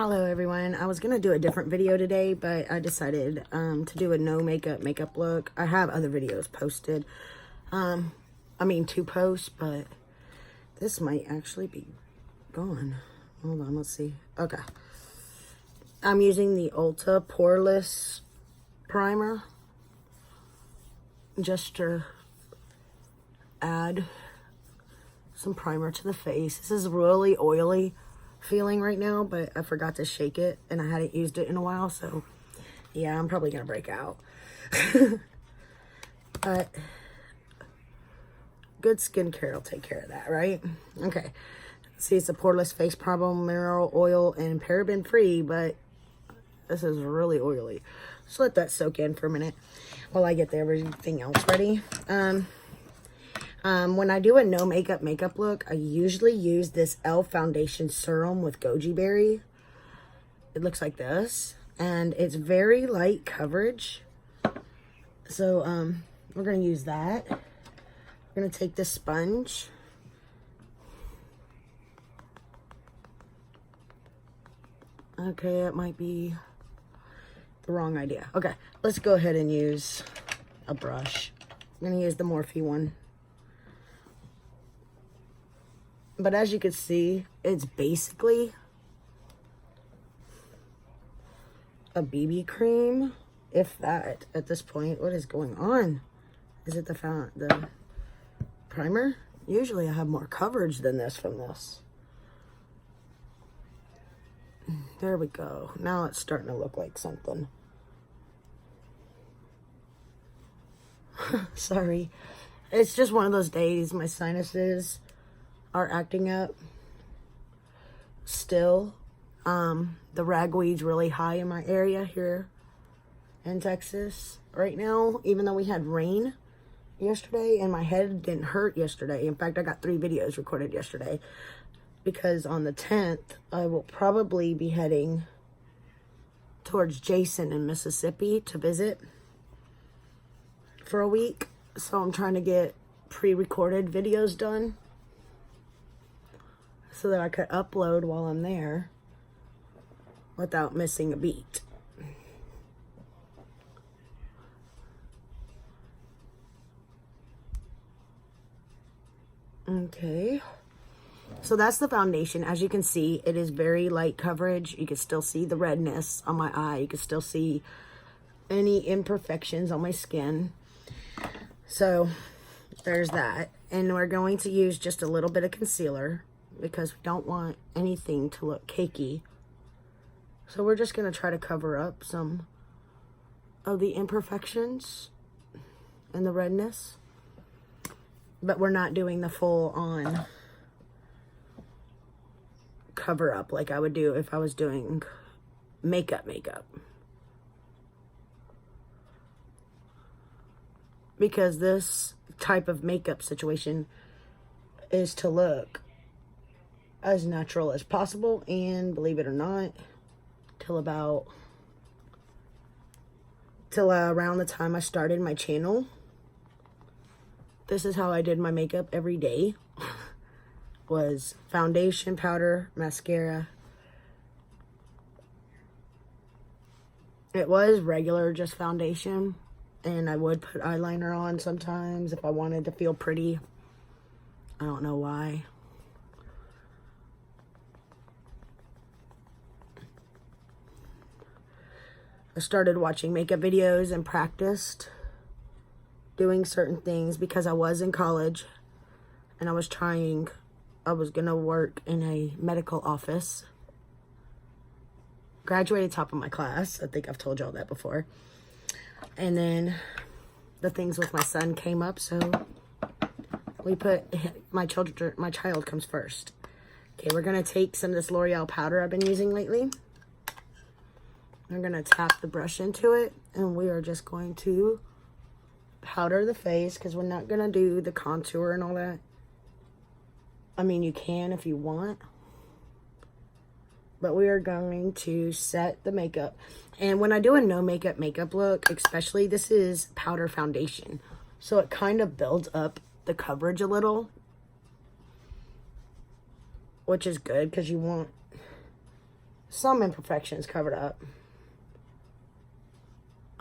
Hello everyone. I was going to do a different video today, but I decided to do a no makeup look. I have other videos posted. To post, but this might actually be gone. Hold on, let's see. Okay. I'm using the Ulta Poreless Primer just to add some primer to the face. This is really oily feeling right now, but I forgot to shake it and I hadn't used it in a while, so yeah, I'm probably gonna break out. But good skincare will take care of that, right? Okay, see, it's a poreless face primer, mineral oil and paraben free, but this is really oily. Just let that soak in for a minute while I get everything else ready. When I do a no makeup look, I usually use this e.l.f. foundation serum with goji berry. It looks like this, and it's very light coverage. So we're gonna use that. We're gonna take this sponge. Okay, it might be the wrong idea. Okay, let's go ahead and use a brush. I'm gonna use the Morphe one. But as you can see, it's basically a BB cream, if that, at this point. What is going on? Is it the primer? Usually I have more coverage than this from this. There we go. Now it's starting to look like something. Sorry. It's just one of those days. My sinuses are acting up still. The ragweed's really high in my area here in Texas right now, even though we had rain yesterday, and my head didn't hurt yesterday. In fact, I got 3 videos recorded yesterday because on the 10th I will probably be heading towards Jason in Mississippi to visit for a week. So I'm trying to get pre-recorded videos done so that I could upload while I'm there without missing a beat. Okay, so that's the foundation. As you can see, it is very light coverage. You can still see the redness on my eye. You can still see any imperfections on my skin. So there's that. And we're going to use just a little bit of concealer because we don't want anything to look cakey. So we're just going to try to cover up some of the imperfections and the redness. But we're not doing the full on cover up like I would do if I was doing makeup. Because this type of makeup situation is to look as natural as possible, and believe it or not, till around the time I started my channel, this is how I did my makeup every day. Was foundation, powder, mascara. It was regular just foundation, and I would put eyeliner on sometimes if I wanted to feel pretty. I don't know why. I started watching makeup videos and practiced doing certain things because I was in college and I was gonna work in a medical office. Graduated top of my class. I think I've told y'all that before. And then the things with my son came up, so we put my child comes first. Okay, we're gonna take some of this L'Oreal powder I've been using lately. I'm gonna tap the brush into it, and we are just going to powder the face because we're not gonna do the contour and all that. I mean, you can if you want, but we are going to set the makeup. And when I do a no makeup look, especially, this is powder foundation, so it kind of builds up the coverage a little, which is good because you want some imperfections covered up.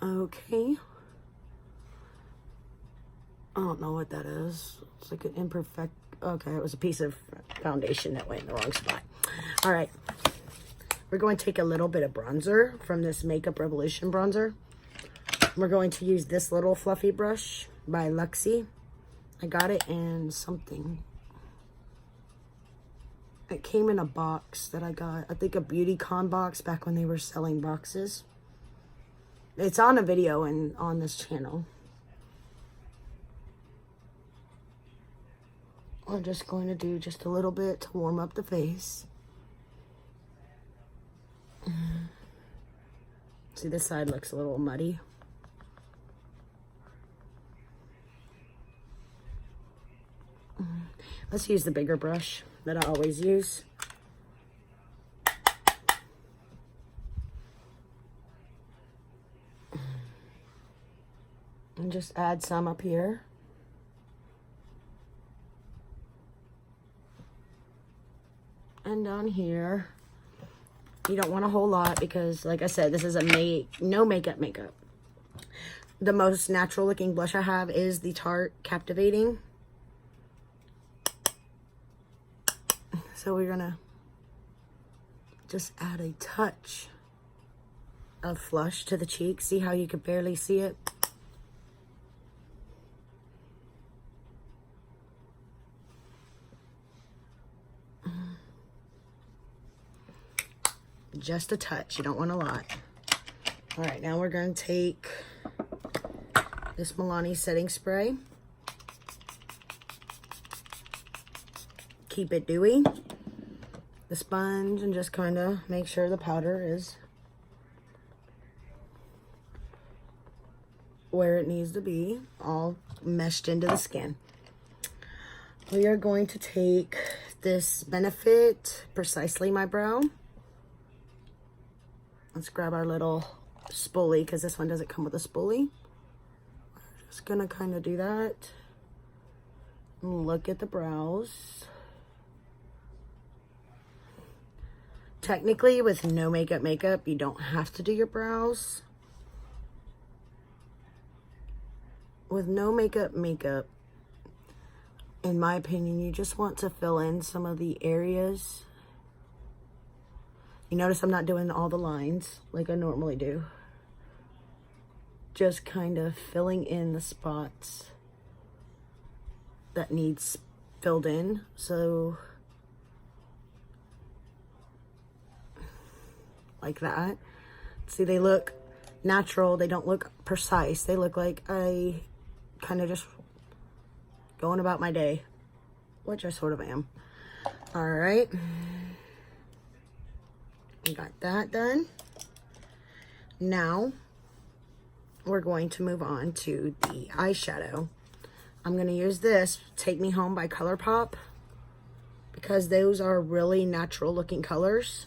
Okay. I don't know what that is. It's like an imperfect, okay, it was a piece of foundation that went in the wrong spot. All right. We're going to take a little bit of bronzer from this Makeup Revolution bronzer. We're going to use this little fluffy brush by Luxie. I got it in something. It came in a box that I got, I think a BeautyCon box back when they were selling boxes. It's on a video and on this channel. I'm just going to do just a little bit to warm up the face. See, this side looks a little muddy. Let's use the bigger brush that I always use. And just add some up here. And down here. You don't want a whole lot because, like I said, this is a no makeup. The most natural looking blush I have is the Tarte Captivating. So we're gonna just add a touch of flush to the cheek. See how you can barely see it? Just a touch, you don't want a lot. All right, now we're gonna take this Milani setting spray. Keep it dewy. The sponge, and just kind of make sure the powder is where it needs to be, all meshed into the skin. We are going to take this Benefit Precisely My Brow. Let's grab our little spoolie because this one doesn't come with a spoolie. We're just gonna kind of do that. Look at the brows. Technically, with no makeup, you don't have to do your brows. With no makeup, in my opinion, you just want to fill in some of the areas. You notice I'm not doing all the lines like I normally do. Just kind of filling in the spots that needs filled in. So, like that. See, they look natural. They don't look precise. They look like I kind of just going about my day, which I sort of am. All right. We got that done. Now, we're going to move on to the eyeshadow. I'm going to use this Take Me Home by ColourPop because those are really natural looking colors.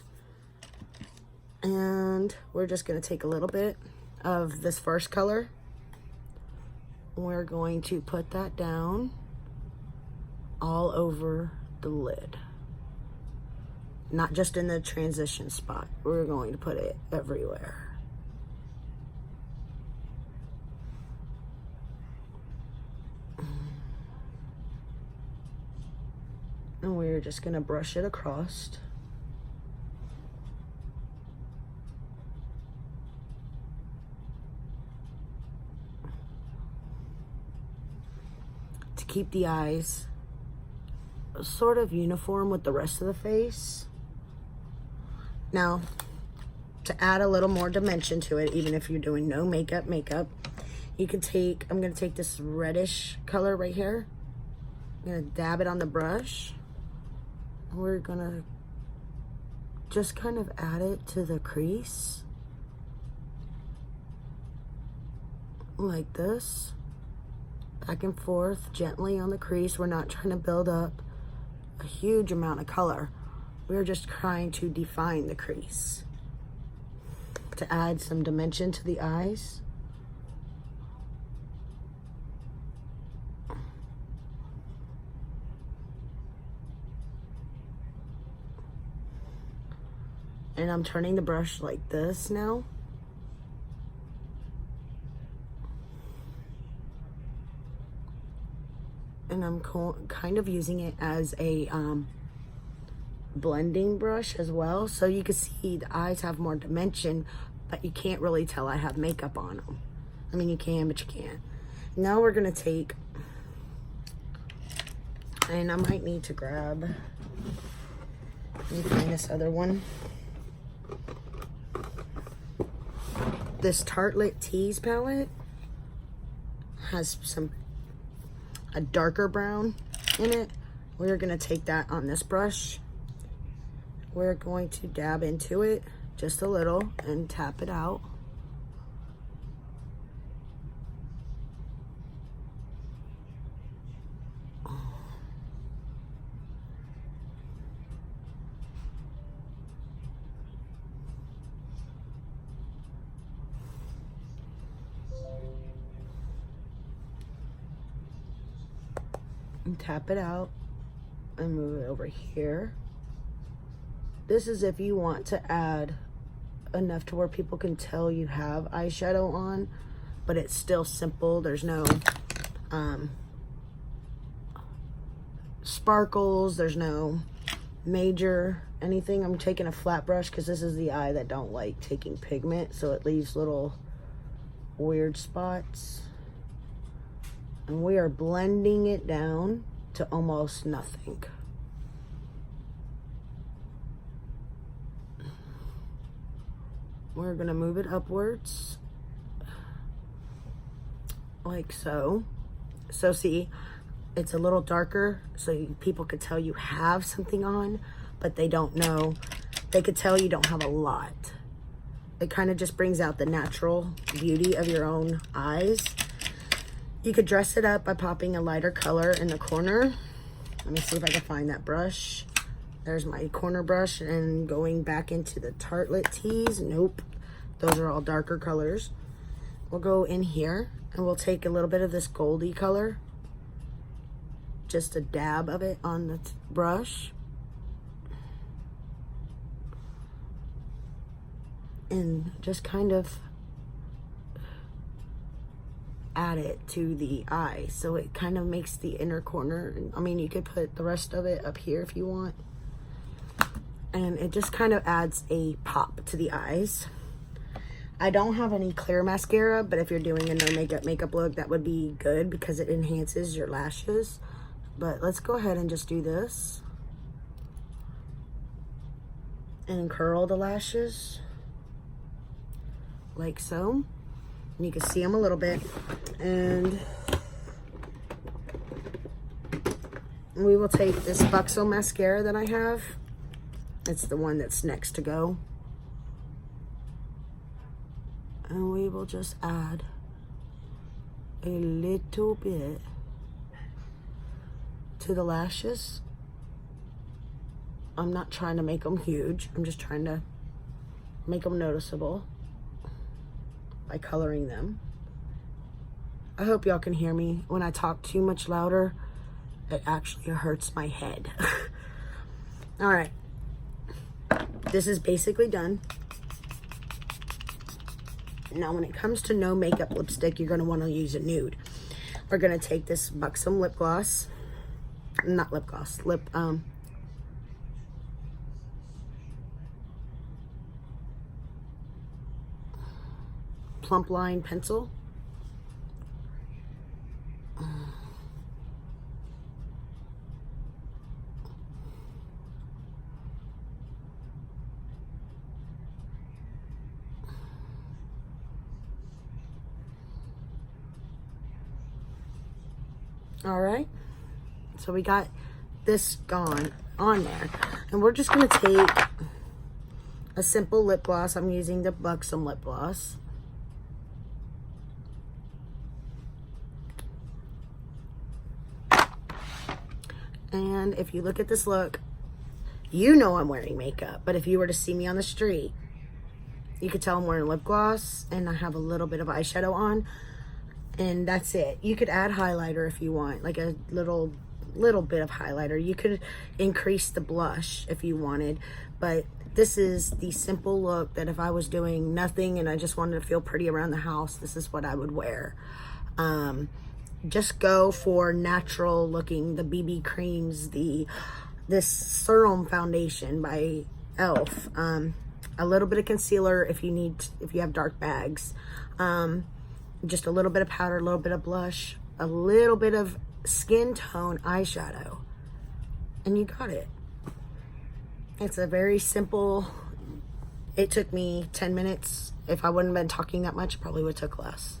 And we're just going to take a little bit of this first color. We're going to put that down all over the lid. Not just in the transition spot. We're going to put it everywhere. And we're just going to brush it across. To keep the eyes sort of uniform with the rest of the face. Now, to add a little more dimension to it, even if you're doing no makeup, you can take, I'm going to take this reddish color right here. I'm going to dab it on the brush. We're going to just kind of add it to the crease. Like this. Back and forth, gently on the crease. We're not trying to build up a huge amount of color. We're just trying to define the crease to add some dimension to the eyes. And I'm turning the brush like this now. And I'm kind of using it as a blending brush as well. So you can see the eyes have more dimension, but you can't really tell I have makeup on them. I mean, you can, but you can't. Now we're gonna take, and I might need to grab, let me find this other one. This Tartelette Tease palette has a darker brown in it. We're gonna take that on this brush. We're going to dab into it just a little and tap it out. And tap it out and move it over here. This is if you want to add enough to where people can tell you have eyeshadow on, but it's still simple. There's no sparkles, there's no major anything. I'm taking a flat brush because this is the eye that don't like taking pigment, so it leaves little weird spots. And we are blending it down to almost nothing. We're gonna move it upwards like so. So see, it's a little darker, so people could tell you have something on, but they don't know. They could tell you don't have a lot. It kind of just brings out the natural beauty of your own eyes. You could dress it up by popping a lighter color in the corner. Let me see if I can find that brush. There's my corner brush, and going back into the Tartelette Tease. Nope, those are all darker colors. We'll go in here and we'll take a little bit of this goldy color, just a dab of it on the brush. And just kind of add it to the eye, so it kind of makes the inner corner. I mean, you could put the rest of it up here if you want, and it just kind of adds a pop to the eyes. I don't have any clear mascara, but if you're doing a no makeup look, that would be good because it enhances your lashes. But let's go ahead and just do this and curl the lashes like so. And you can see them a little bit, and we will take this Buxom mascara that I have. It's the one that's next to go, and we will just add a little bit to the lashes. I'm not trying to make them huge, I'm just trying to make them noticeable by coloring them. I hope y'all can hear me. When I talk too much louder, it actually hurts my head. All right, this is basically done. Now when it comes to no makeup lipstick, you're gonna wanna use a nude. We're gonna take this Buxom lip gloss, not lip gloss, plump line pencil. All right, so we got this gone on there, and we're just gonna take a simple lip gloss. I'm using the Buxom lip gloss. And if you look at this look, you know I'm wearing makeup, but if you were to see me on the street, you could tell I'm wearing lip gloss and I have a little bit of eyeshadow on, and that's it. You could add highlighter if you want, like a little bit of highlighter. You could increase the blush if you wanted, but This is the simple look that if I was doing nothing and I just wanted to feel pretty around the house, this is what I would wear. Just go for natural looking, the BB creams, this serum foundation by e.l.f. A little bit of concealer if you have dark bags. Just a little bit of powder, a little bit of blush, a little bit of skin tone eyeshadow, and you got it. It's a very simple, it took me 10 minutes. If I wouldn't have been talking that much, it probably would have took less.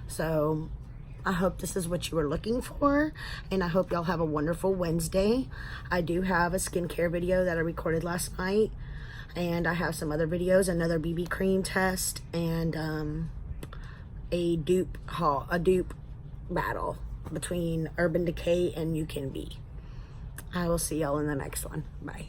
So I hope this is what you were looking for, and I hope y'all have a wonderful Wednesday. I do have a skincare video that I recorded last night, and I have some other videos, another BB cream test, and a dupe battle between Urban Decay and You Can Be. I will see y'all in the next one. Bye.